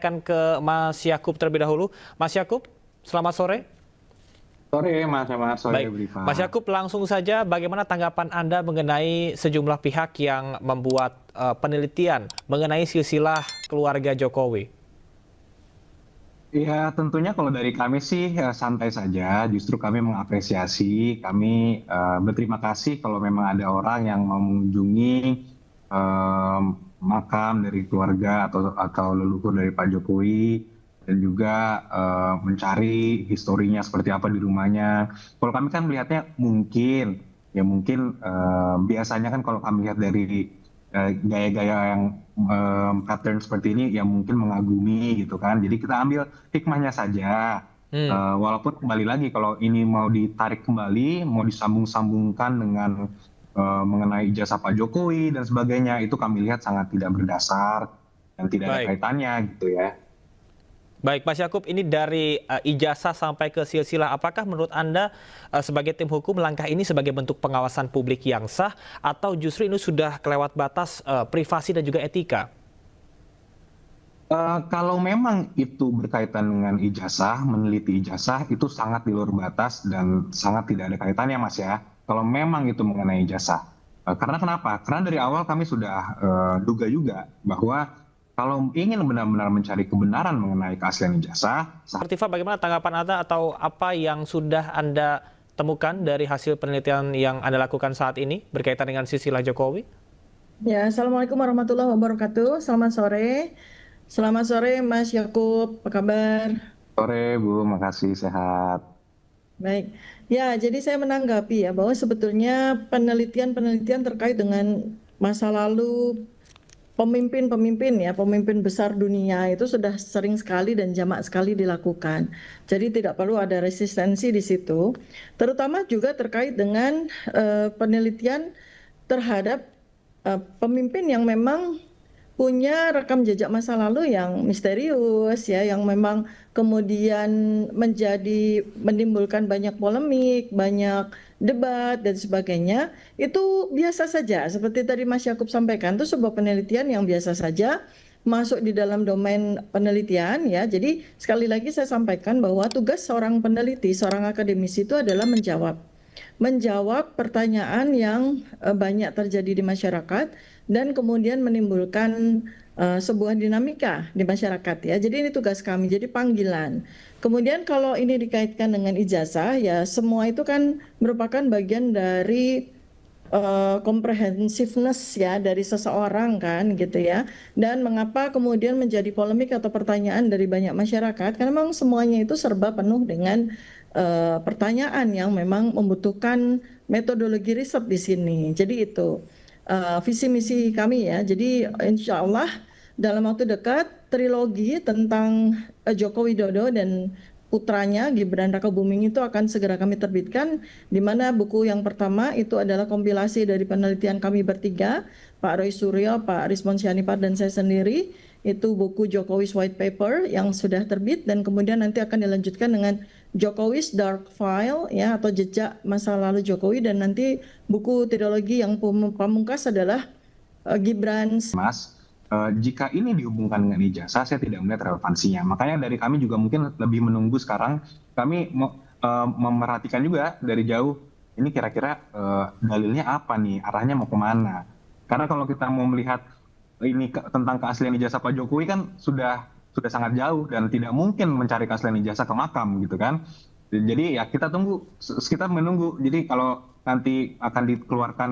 akan ke Mas Yakub terlebih dahulu. Mas Yakub, selamat sore. Sore Mas Ahmad, sore Baik, Briva. Mas Yakub, langsung saja bagaimana tanggapan Anda mengenai sejumlah pihak yang membuat penelitian mengenai silsilah keluarga Jokowi? Ya tentunya kalau dari kami sih santai saja, justru kami mengapresiasi, kami berterima kasih kalau memang ada orang yang mau mengunjungi eh, makam dari keluarga atau leluhur dari Pak Jokowi dan juga mencari historinya seperti apa di rumahnya. Kalau kami kan melihatnya mungkin biasanya kan kalau kami lihat dari gaya-gaya yang pattern seperti ini ya mungkin mengagumi gitu kan. Jadi kita ambil hikmahnya saja. Walaupun kembali lagi kalau ini mau ditarik kembali, mau disambung-sambungkan dengan mengenai ijazah Pak Jokowi dan sebagainya, itu kami lihat sangat tidak berdasar dan tidak ada Baik. kaitannya gitu ya. Baik, Mas Yakub, ini dari ijazah sampai ke silsilah, apakah menurut Anda sebagai tim hukum langkah ini sebagai bentuk pengawasan publik yang sah atau justru ini sudah kelewat batas privasi dan juga etika? Kalau memang itu berkaitan dengan ijazah, meneliti ijazah itu sangat di luar batas dan sangat tidak ada kaitannya Mas ya. Kalau memang itu mengenai ijazah. Karena kenapa? Karena dari awal kami sudah duga juga bahwa kalau ingin benar-benar mencari kebenaran mengenai keaslian ijazah, Tifa, bagaimana tanggapan Anda atau apa yang sudah Anda temukan dari hasil penelitian yang Anda lakukan saat ini berkaitan dengan silsilah Jokowi? Ya, Assalamualaikum warahmatullahi wabarakatuh. Selamat sore. Selamat sore Mas Yakub, apa kabar? sore Bu, makasih sehat. Baik. Ya, jadi saya menanggapi ya bahwa sebetulnya penelitian-penelitian terkait dengan masa lalu pemimpin-pemimpin ya, pemimpin besar dunia itu sudah sering sekali dan jamak sekali dilakukan. Jadi tidak perlu ada resistensi di situ. Terutama juga terkait dengan penelitian terhadap pemimpin yang memang punya rekam jejak masa lalu yang misterius ya, yang memang kemudian menimbulkan banyak polemik, banyak debat dan sebagainya. Itu biasa saja, seperti tadi Mas Yakub sampaikan, itu sebuah penelitian yang biasa saja masuk di dalam domain penelitian ya. Jadi sekali lagi saya sampaikan bahwa tugas seorang peneliti, seorang akademisi itu adalah menjawab pertanyaan yang banyak terjadi di masyarakat dan kemudian menimbulkan sebuah dinamika di masyarakat ya. Jadi ini tugas kami, jadi panggilan. Kemudian kalau ini dikaitkan dengan ijazah ya, semua itu kan merupakan bagian dari comprehensiveness ya dari seseorang kan gitu ya. Dan mengapa kemudian menjadi polemik atau pertanyaan dari banyak masyarakat? Karena memang semuanya itu serba penuh dengan pertanyaan yang memang membutuhkan metodologi riset di sini. Jadi itu visi misi kami ya. Jadi insya Allah dalam waktu dekat trilogi tentang Joko Widodo dan putranya Gibran Rakabuming itu akan segera kami terbitkan, di mana buku yang pertama itu adalah kompilasi dari penelitian kami bertiga, Pak Roy Suryo, Pak Rismon Sianipar dan saya sendiri. Itu buku Jokowi's White Paper yang sudah terbit dan kemudian nanti akan dilanjutkan dengan Jokowi's Dark File ya, atau jejak masa lalu Jokowi, dan nanti buku trilogi yang pamungkas adalah Gibran's. Mas, jika ini dihubungkan dengan ijazah, saya tidak melihat relevansinya. Makanya dari kami juga mungkin lebih menunggu sekarang. Kami memerhatikan juga dari jauh, ini kira-kira dalilnya apa nih, arahnya mau kemana. Karena kalau kita mau melihat ini tentang keaslian ijazah Pak Jokowi kan sudah sangat jauh dan tidak mungkin mencari keaslian ijazah ke makam gitu kan. Jadi ya kita menunggu. Jadi kalau nanti akan dikeluarkan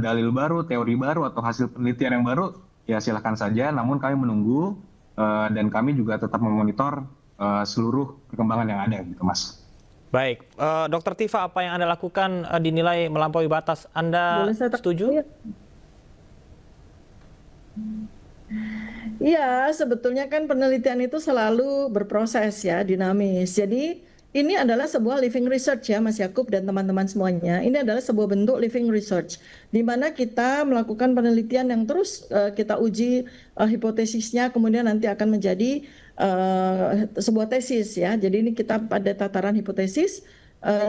dalil baru, teori baru atau hasil penelitian yang baru, ya silakan saja. Namun kami menunggu dan kami juga tetap memonitor seluruh perkembangan yang ada gitu Mas. Baik, Dr. Tifa, apa yang Anda lakukan dinilai melampaui batas. Anda setuju? Iya, sebetulnya kan penelitian itu selalu berproses ya, dinamis. Jadi ini adalah sebuah living research ya Mas Yakub dan teman-teman semuanya. Ini adalah sebuah bentuk living research, di mana kita melakukan penelitian yang terus kita uji hipotesisnya, kemudian nanti akan menjadi sebuah tesis ya. Jadi ini kita pada tataran hipotesis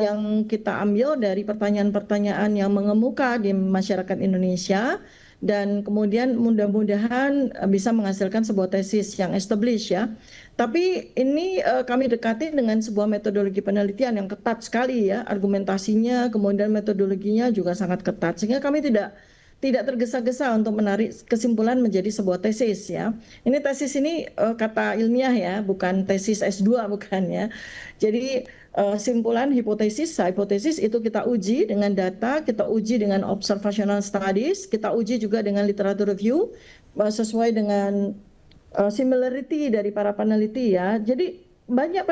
yang kita ambil dari pertanyaan-pertanyaan yang mengemuka di masyarakat Indonesia. dan kemudian mudah-mudahan bisa menghasilkan sebuah tesis yang established ya. Tapi ini kami dekati dengan sebuah metodologi penelitian yang ketat sekali ya, argumentasinya, kemudian metodologinya juga sangat ketat, sehingga kami tidak tergesa-gesa untuk menarik kesimpulan menjadi sebuah tesis ya. Ini tesis ini kata ilmiah ya, bukan tesis S2 bukan ya. Jadi simpulan hipotesis itu kita uji dengan data, kita uji dengan observational studies, kita uji juga dengan literatur review sesuai dengan similarity dari para peneliti ya. Jadi banyak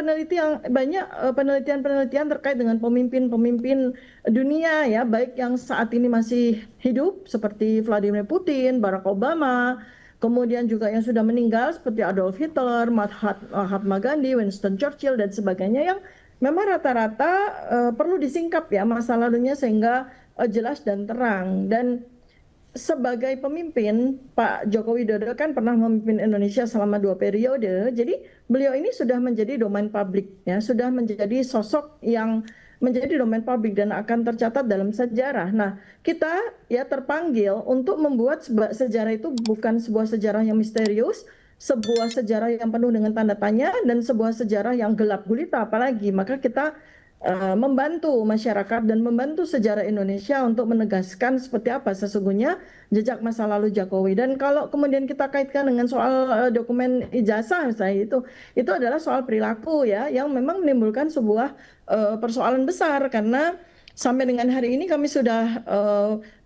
penelitian terkait dengan pemimpin-pemimpin dunia ya, baik yang saat ini masih hidup seperti Vladimir Putin, Barack Obama, kemudian juga yang sudah meninggal seperti Adolf Hitler, Mahatma Gandhi, Winston Churchill dan sebagainya, yang memang rata-rata perlu disingkap ya masa lalunya sehingga jelas dan terang. Dan sebagai pemimpin, Pak Joko Widodo kan pernah memimpin Indonesia selama 2 periode. Jadi beliau ini sudah menjadi domain publik, ya, sudah menjadi sosok yang menjadi domain publik dan akan tercatat dalam sejarah. Nah, kita ya terpanggil untuk membuat sejarah itu bukan sebuah sejarah yang misterius, sebuah sejarah yang penuh dengan tanda tanya, dan sebuah sejarah yang gelap gulita apalagi. Maka kita membantu masyarakat dan membantu sejarah Indonesia untuk menegaskan seperti apa sesungguhnya jejak masa lalu Jokowi. Dan kalau kemudian kita kaitkan dengan soal dokumen ijazah misalnya, itu adalah soal perilaku ya, yang memang menimbulkan sebuah persoalan besar, karena sampai dengan hari ini kami sudah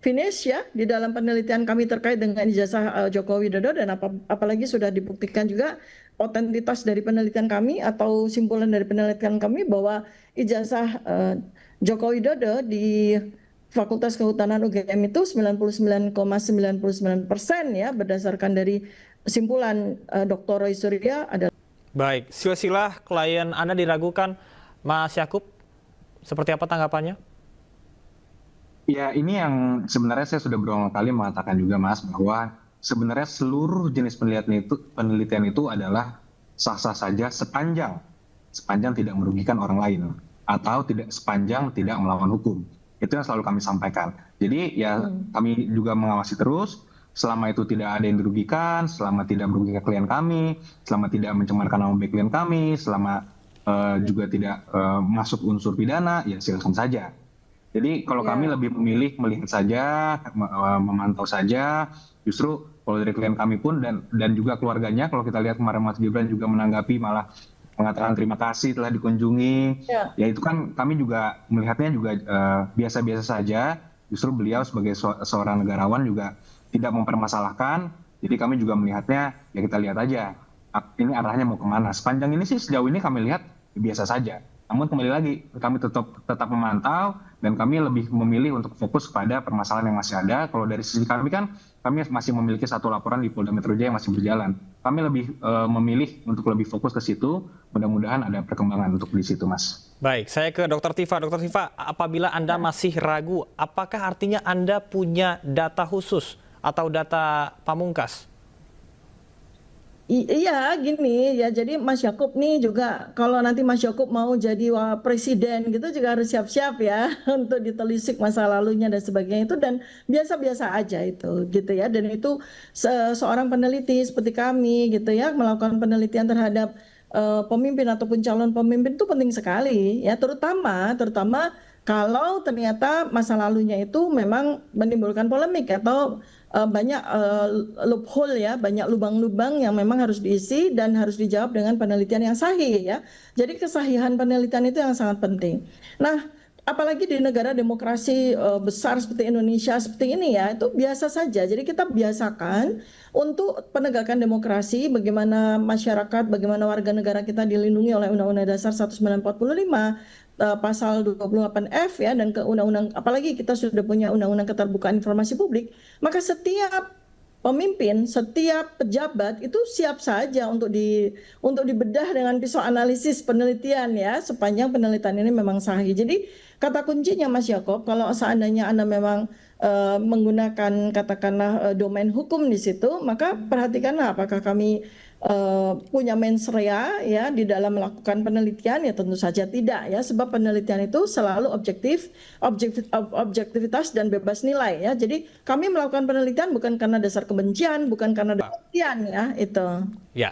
finish ya di dalam penelitian kami terkait dengan ijazah Joko Widodo, dan apalagi sudah dibuktikan juga otentitas dari penelitian kami atau simpulan dari penelitian kami bahwa ijazah Joko Widodo di Fakultas Kehutanan UGM itu 99,99% ya, berdasarkan dari simpulan Dr. Roy Surya adalah. Baik, silsilah klien Anda diragukan, Mas Yakub, seperti apa tanggapannya? Ya, ini yang sebenarnya saya sudah berulang kali mengatakan juga Mas, bahwa sebenarnya seluruh jenis penelitian itu adalah sah-sah saja sepanjang tidak merugikan orang lain atau sepanjang tidak melawan hukum. Itu yang selalu kami sampaikan. Jadi ya kami juga mengawasi terus, selama itu tidak ada yang dirugikan, selama tidak merugikan klien kami, selama tidak mencemarkan nama baik klien kami, selama juga tidak masuk unsur pidana, ya silakan saja. Jadi kalau kami lebih memilih melihat saja, memantau saja, justru kalau dari klien kami pun dan juga keluarganya, kalau kita lihat kemarin Mas Gibran juga menanggapi, malah mengatakan terima kasih telah dikunjungi. Ya itu kan kami juga melihatnya juga biasa-biasa saja. Justru beliau sebagai seorang negarawan juga tidak mempermasalahkan. Jadi kami juga melihatnya, ya kita lihat aja ini arahnya mau kemana. Sepanjang ini sih sejauh ini kami lihat biasa saja. Namun kembali lagi kami tetap memantau, dan kami lebih memilih untuk fokus pada permasalahan yang masih ada. Kalau dari sisi kami kan, kami masih memiliki 1 laporan di Polda Metro Jaya yang masih berjalan. Kami lebih memilih untuk lebih fokus ke situ. Mudah-mudahan ada perkembangan untuk di situ, Mas. Baik, saya ke Dr. Tifa. Dr. Tifa, apabila Anda masih ragu, apakah artinya Anda punya data khusus atau data pamungkas? Iya, gini ya. Jadi Mas Yakub nih juga, kalau nanti Mas Yakub mau jadi presiden gitu juga harus siap-siap ya untuk ditelisik masa lalunya dan sebagainya itu, dan biasa-biasa aja itu gitu ya. Dan itu seorang peneliti seperti kami gitu ya, melakukan penelitian terhadap pemimpin ataupun calon pemimpin itu penting sekali ya, terutama kalau ternyata masa lalunya itu memang menimbulkan polemik atau banyak loophole ya, banyak lubang-lubang yang memang harus diisi dan harus dijawab dengan penelitian yang sahih ya. Jadi kesahihan penelitian itu yang sangat penting. Nah, apalagi di negara demokrasi besar seperti Indonesia seperti ini ya, itu biasa saja. Jadi kita biasakan untuk penegakan demokrasi, bagaimana masyarakat, bagaimana warga negara kita dilindungi oleh Undang-Undang Dasar 1945, pasal 28F ya, dan ke undang-undang, apalagi kita sudah punya Undang-Undang Keterbukaan Informasi Publik, maka setiap pemimpin, setiap pejabat itu siap saja untuk dibedah dengan pisau analisis penelitian ya, sepanjang penelitian ini memang sahih. Jadi kata kuncinya Mas Yakob, kalau seandainya Anda memang menggunakan katakanlah domain hukum di situ, maka perhatikanlah apakah kami punya mens rea ya di dalam melakukan penelitian? Ya tentu saja tidak ya, sebab penelitian itu selalu objektivitas dan bebas nilai ya. Jadi kami melakukan penelitian bukan karena dasar kebencian, bukan karena dasar kebencian ya itu. Ya,